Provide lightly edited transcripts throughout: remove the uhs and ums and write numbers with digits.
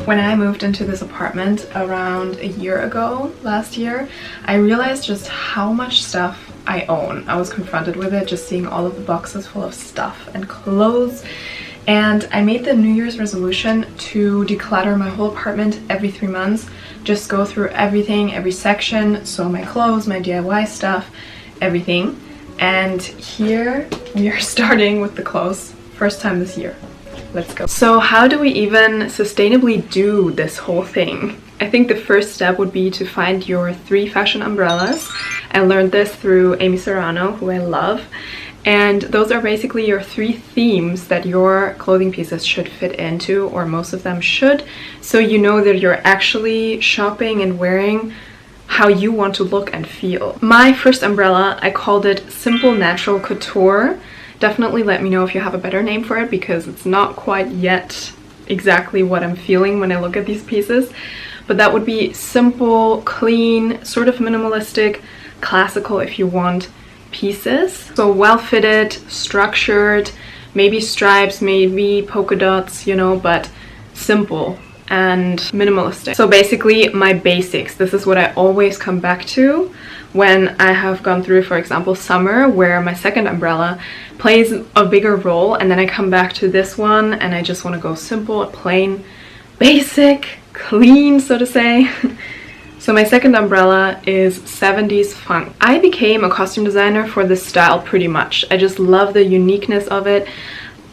When I moved into this apartment around a year ago, last year, I realized just how much stuff I own. I was confronted with it, just seeing all of the boxes full of stuff and clothes. And I made the New Year's resolution to declutter my whole apartment every 3 months. Just go through everything, every section, so my clothes, my DIY stuff, everything. And here we are starting with the clothes. First time this year. Let's go. So how do we even sustainably do this whole thing? I think the first step would be to find your 3 fashion umbrellas. I learned this through Amy Serrano, who I love. And those are basically your 3 themes that your clothing pieces should fit into, or most of them should, so you know that you're actually shopping and wearing how you want to look and feel. My first umbrella, I called it Simple Natural Couture. Definitely let me know if you have a better name for it, because it's not quite yet exactly what I'm feeling when I look at these pieces. But that would be simple, clean, sort of minimalistic, classical if you want, pieces. So well fitted, structured, maybe stripes, maybe polka dots, you know, but simple and minimalistic. So basically my basics. This is what I always come back to when I have gone through, for example, summer, where my second umbrella plays a bigger role, and then I come back to this one and I just want to go simple, plain, basic, clean, so to say. So my second umbrella is 70s funk. I became a costume designer for this style pretty much. I just love the uniqueness of it.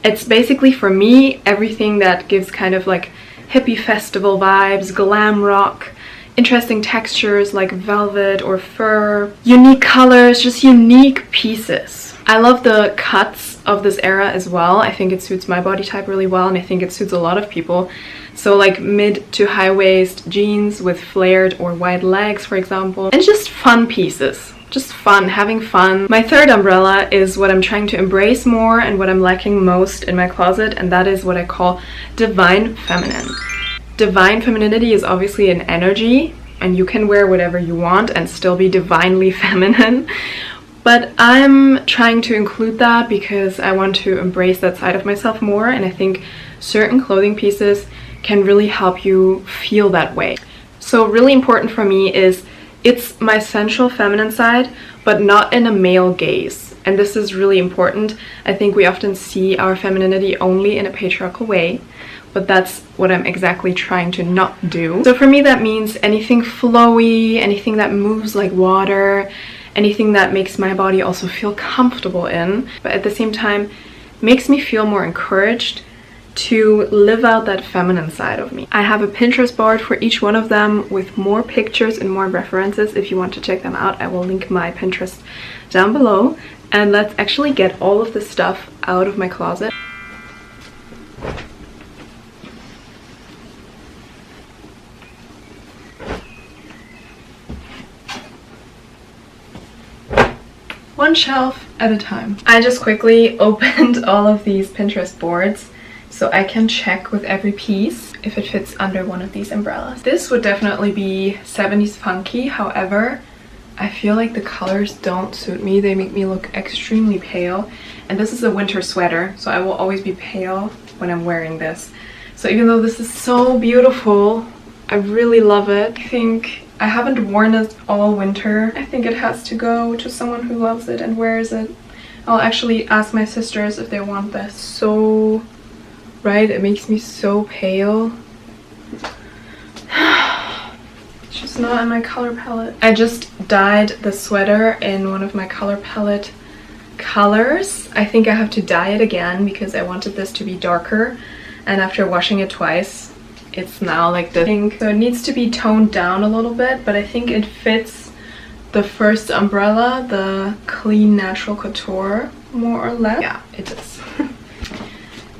It's basically, for me, everything that gives kind of like hippie festival vibes, glam rock, interesting textures like velvet or fur, unique colors, just unique pieces. I love the cuts of this era as well. I think it suits my body type really well, and I think it suits a lot of people. So like mid to high waist jeans with flared or wide legs, for example, and just fun pieces. Just fun, having fun. My third umbrella is what I'm trying to embrace more and what I'm lacking most in my closet, and that is what I call divine feminine. Divine femininity is obviously an energy, and you can wear whatever you want and still be divinely feminine. But I'm trying to include that because I want to embrace that side of myself more, and I think certain clothing pieces can really help you feel that way. So really important for me is it's my sensual feminine side, but not in a male gaze. And this is really important. I think we often see our femininity only in a patriarchal way, but that's what I'm exactly trying to not do. So for me that means anything flowy, anything that moves like water, anything that makes my body also feel comfortable in, but at the same time makes me feel more encouraged to live out that feminine side of me. I have a Pinterest board for each one of them with more pictures and more references. If you want to check them out, I will link my Pinterest down below. And let's actually get all of this stuff out of my closet. One shelf at a time. I just quickly opened all of these Pinterest boards so I can check with every piece if it fits under one of these umbrellas. This would definitely be 70s funky, however, I feel like the colors don't suit me. They make me look extremely pale. And this is a winter sweater, so I will always be pale when I'm wearing this. So even though this is so beautiful, I really love it. I think I haven't worn it all winter. I think it has to go to someone who loves it and wears it. I'll actually ask my sisters if they want this. So, right, it makes me so pale. It's just not in my color palette. I just dyed the sweater in one of my color palette colors. I think I have to dye it again because I wanted this to be darker, and after washing it twice it's now like the pink. So it needs to be toned down a little bit, but I think it fits the first umbrella, the Clean Natural Couture, more or less. Yeah, it is.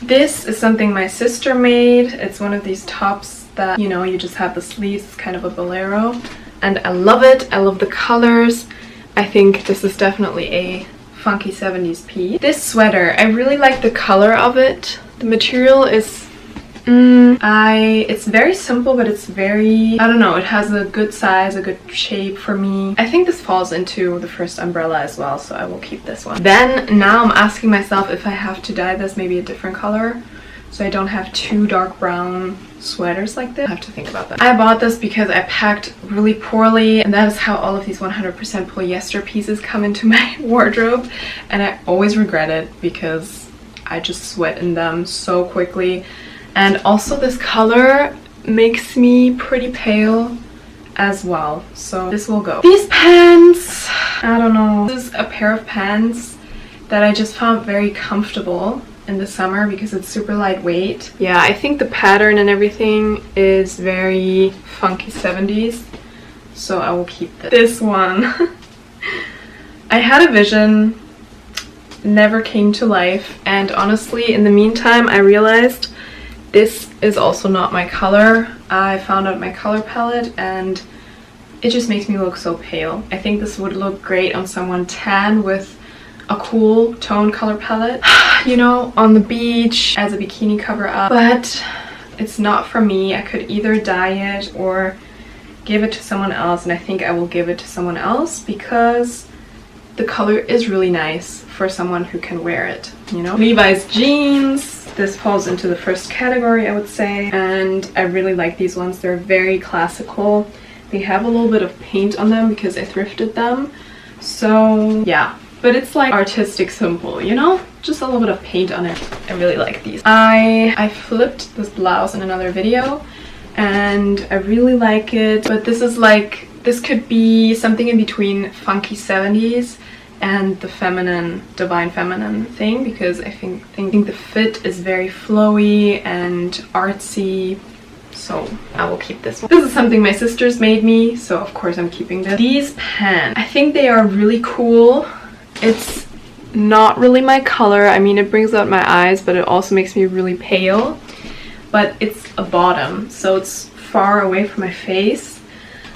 This is something my sister made. It's one of these tops that, you know, you just have the sleeves. It's kind of a bolero, and I love it. I love the colors. I think this is definitely a funky 70s piece. This sweater, I really like the color of it. The material is it's very simple, but it's very, I don't know, it has a good size, a good shape for me. I think this falls into the first umbrella as well, so I will keep this one. Then now I'm asking myself if I have to dye this maybe a different color. so I don't have two dark brown sweaters like this. I have to think about that. I bought this because I packed really poorly, and that is how all of these 100% polyester pieces come into my wardrobe, and I always regret it because I just sweat in them so quickly. And also this color makes me pretty pale as well, so this will go. These pants, I don't know. This is a pair of pants that I just found very comfortable in the summer because it's super lightweight. Yeah, I think the pattern and everything is very funky 70s, so I will keep this. This one. I had a vision, never came to life, and honestly in the meantime I realized this is also not my color. I found out my color palette and it just makes me look so pale. I think this would look great on someone tan with a cool tone color palette, you know, on the beach as a bikini cover up, but it's not for me. I could either dye it or give it to someone else, and I think I will give it to someone else because the color is really nice for someone who can wear it, you know. Levi's jeans, this falls into the first category, I would say, and I really like these ones. They're very classical. They have a little bit of paint on them because I thrifted them, so yeah. But it's like artistic simple, you know? Just a little bit of paint on it. I really like these. I flipped this blouse in another video and I really like it. But this is like, this could be something in between funky 70s and the feminine, divine feminine thing, because I think the fit is very flowy and artsy. So I will keep this one. This is something my sisters made me, so of course I'm keeping this. These pants, I think they are really cool. It's not really my color. I mean, it brings out my eyes, but it also makes me really pale. But it's a bottom, so it's far away from my face.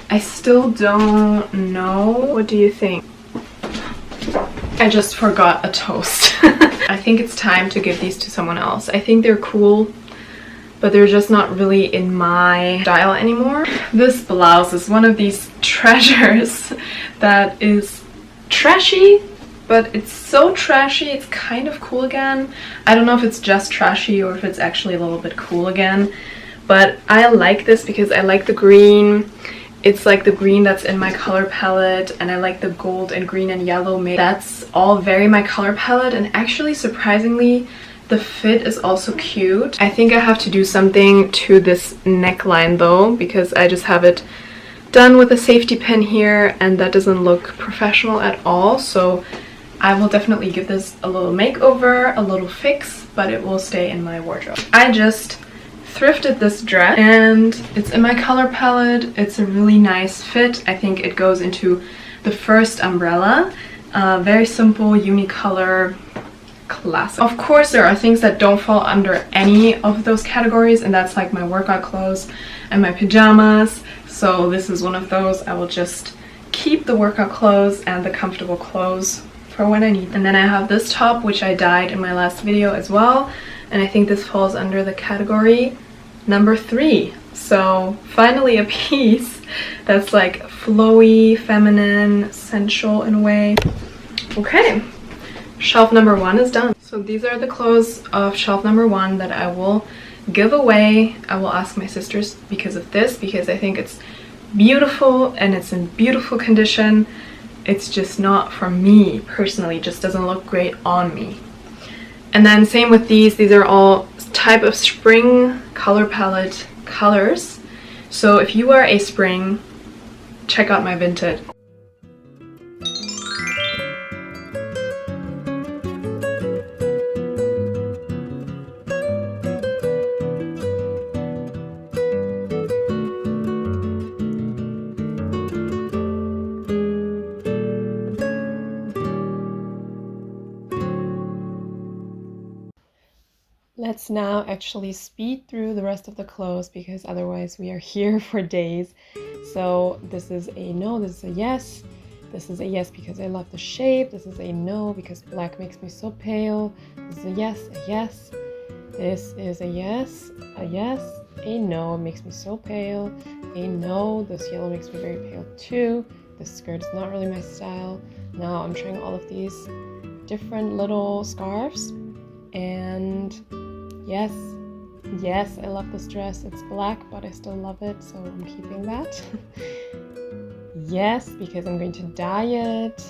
I still don't know. What do you think? I just forgot a toast. I think it's time to give these to someone else. I think they're cool, but they're just not really in my style anymore. This blouse is one of these treasures that is trashy, but it's so trashy it's kind of cool again. I don't know if it's just trashy or if it's actually a little bit cool again, but I like this because I like the green. It's like the green that's in my color palette, and I like the gold and green and yellow mix. That's all very my color palette, and actually surprisingly the fit is also cute. I think I have to do something to this neckline though, because I just have it done with a safety pin here and that doesn't look professional at all. So I will definitely give this a little makeover, a little fix, but it will stay in my wardrobe. I just thrifted this dress and it's in my color palette. It's a really nice fit. I think it goes into the first umbrella. Very simple, unicolor, classic. Of course, there are things that don't fall under any of those categories, and that's like my workout clothes and my pajamas. So this is one of those. I will just keep the workout clothes and the comfortable clothes for when I need. And then I have this top, which I dyed in my last video as well, and I think this falls under the category number 3. So finally a piece that's like flowy, feminine, sensual in a way. Okay, shelf number 1 is done. So these are the clothes of shelf number 1 that I will give away. I will ask my sisters because of this, because I think it's beautiful and it's in beautiful condition. It's just not for me personally, just doesn't look great on me. And then same with these are all type of spring color palette colors. So if you are a spring, check out my vintage. Let's now actually speed through the rest of the clothes because otherwise we are here for days. So this is a no, this is a yes. This is a yes because I love the shape. This is a no because black makes me so pale. This is a yes, a yes. This is a yes, a no, it makes me so pale. A no, this yellow makes me very pale too. This skirt is not really my style. Now I'm trying all of these different little scarves. And yes, Yes, I love this dress. It's black, but I still love it, so I'm keeping that. Yes, because I'm going to dye it.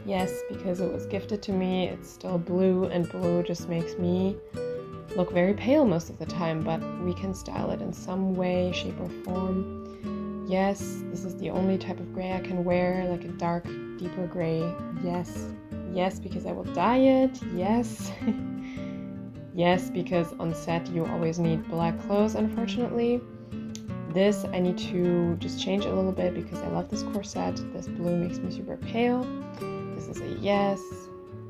Yes, because it was gifted to me. It's still blue, and blue just makes me look very pale most of the time, but we can style it in some way, shape, or form. Yes, this is the only type of gray I can wear, like a dark, deeper gray. Yes, yes, because I will dye it. Yes. Yes, because on set you always need black clothes, unfortunately. This I need to just change a little bit because I love this corset. This blue makes me super pale. This is a yes.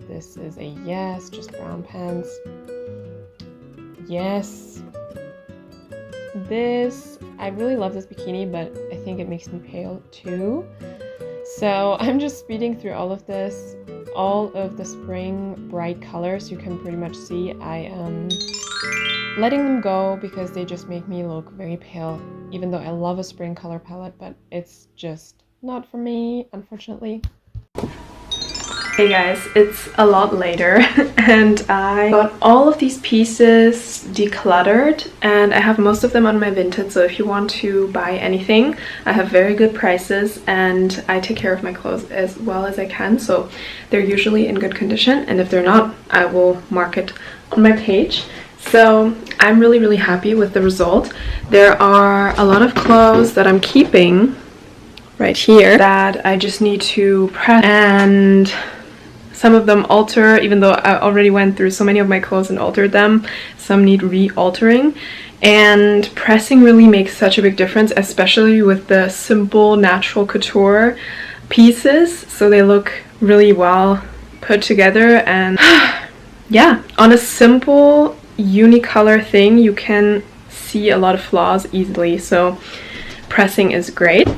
This is a yes, just brown pants. Yes. This, I really love this bikini, but I think it makes me pale too. So I'm just speeding through all of this. All of the spring bright colors you can pretty much see. I am letting them go because they just make me look very pale, even though I love a spring color palette, but it's just not for me, unfortunately. Hey guys, it's a lot later and I got all of these pieces decluttered and I have most of them on my Vinted, so if you want to buy anything, I have very good prices and I take care of my clothes as well as I can, so they're usually in good condition, and if they're not, I will mark it on my page. So I'm really happy with the result. There are a lot of clothes that I'm keeping right here that I just need to press, and some of them alter, even though I already went through so many of my clothes and altered them. Some need re-altering, and pressing really makes such a big difference, especially with the simple natural couture pieces, so they look really well put together. And yeah, on a simple unicolor thing you can see a lot of flaws easily, so pressing is great.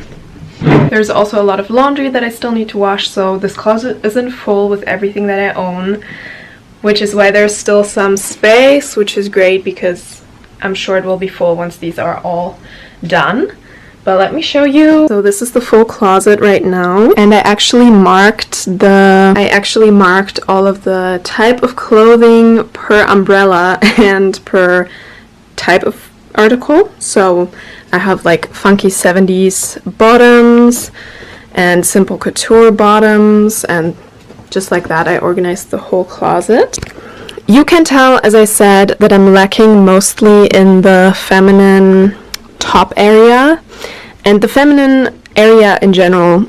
There's also a lot of laundry that I still need to wash, so this closet isn't full with everything that I own, which is why there's still some space, which is great because I'm sure it will be full once these are all done. But let me show you. So this is the full closet right now, and I actually marked all of the type of clothing per umbrella and per type of article. So I have like funky 70s bottoms and simple couture bottoms, and just like that I organized the whole closet. You can tell, as I said, that I'm lacking mostly in the feminine top area and the feminine area in general.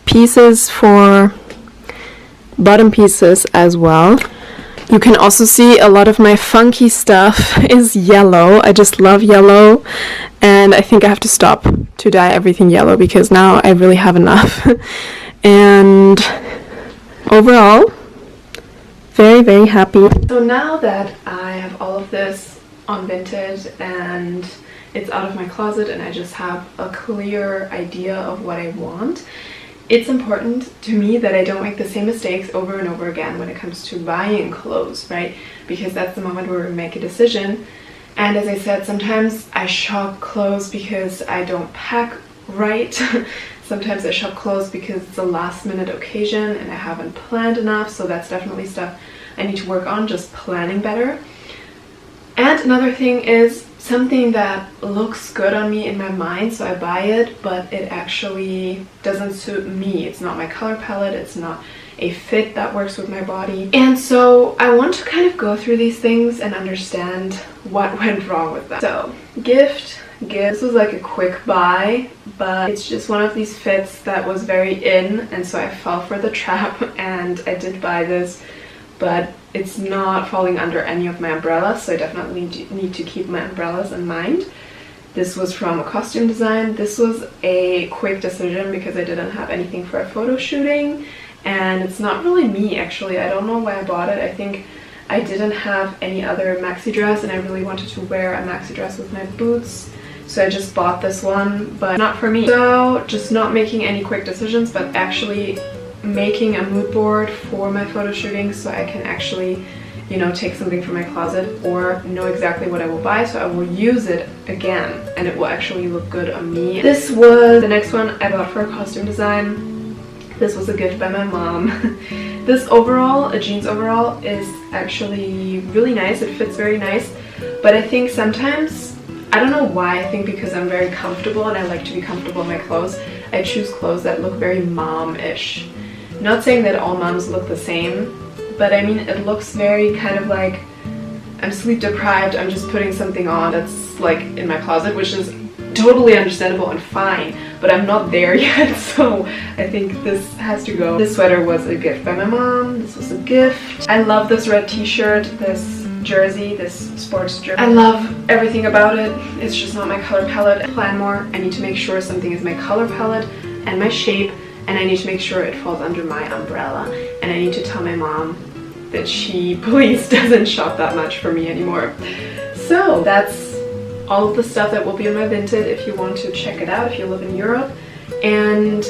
Pieces for bottom pieces as well. You can also see a lot of my funky stuff is yellow. I just love yellow, and I think I have to stop to dye everything yellow because now I really have enough. And overall, very happy. So now that I have all of this on Vinted and it's out of my closet and I just have a clear idea of what I want, it's important to me that I don't make the same mistakes over and over again when it comes to buying clothes, right? Because that's the moment where we make a decision. And as I said, sometimes I shop clothes because I don't pack right. Sometimes I shop clothes because it's a last minute occasion and I haven't planned enough, so that's definitely stuff I need to work on, just planning better. And another thing is something that looks good on me in my mind, so I buy it, but it actually doesn't suit me. It's not my color palette, it's not a fit that works with my body. And so I want to kind of go through these things and understand what went wrong with them. So, gift. This was like a quick buy, but it's just one of these fits that was very in, and so I fell for the trap and I did buy this, but it's not falling under any of my umbrellas, so I definitely need to keep my umbrellas in mind. This was from a costume design. This was a quick decision because I didn't have anything for a photo shooting, and it's not really me actually. I don't know why I bought it. I think I didn't have any other maxi dress and I really wanted to wear a maxi dress with my boots, so I just bought this one, but not for me. So just not making any quick decisions, but actually making a mood board for my photo shooting so I can actually, you know, take something from my closet or know exactly what I will buy, so I will use it again and it will actually look good on me. This was the next one I bought for a costume design. This was a gift by my mom. This overall, a jeans overall, is actually really nice. It fits very nice, but I think sometimes, I don't know why, I think because I'm very comfortable and I like to be comfortable in my clothes, I choose clothes that look very mom-ish. Not saying that all moms look the same, but I mean it looks very kind of like I'm sleep deprived, I'm just putting something on that's like in my closet, which is totally understandable and fine, but I'm not there yet, so I think this has to go. This sweater was a gift by my mom. This was a gift. I love this red t-shirt, this jersey, this sports jersey. I love everything about it. It's just not my color palette. Plan more. I need to make sure something is my color palette and my shape, and I need to make sure it falls under my umbrella, and I need to tell my mom that she please doesn't shop that much for me anymore. So that's all of the stuff that will be in my Vinted if you want to check it out if you live in Europe. And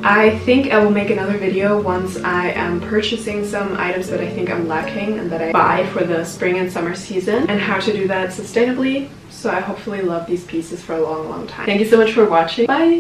I think I will make another video once I am purchasing some items that I think I'm lacking and that I buy for the spring and summer season, and how to do that sustainably. So I hopefully love these pieces for a long time. Thank you so much for watching. Bye!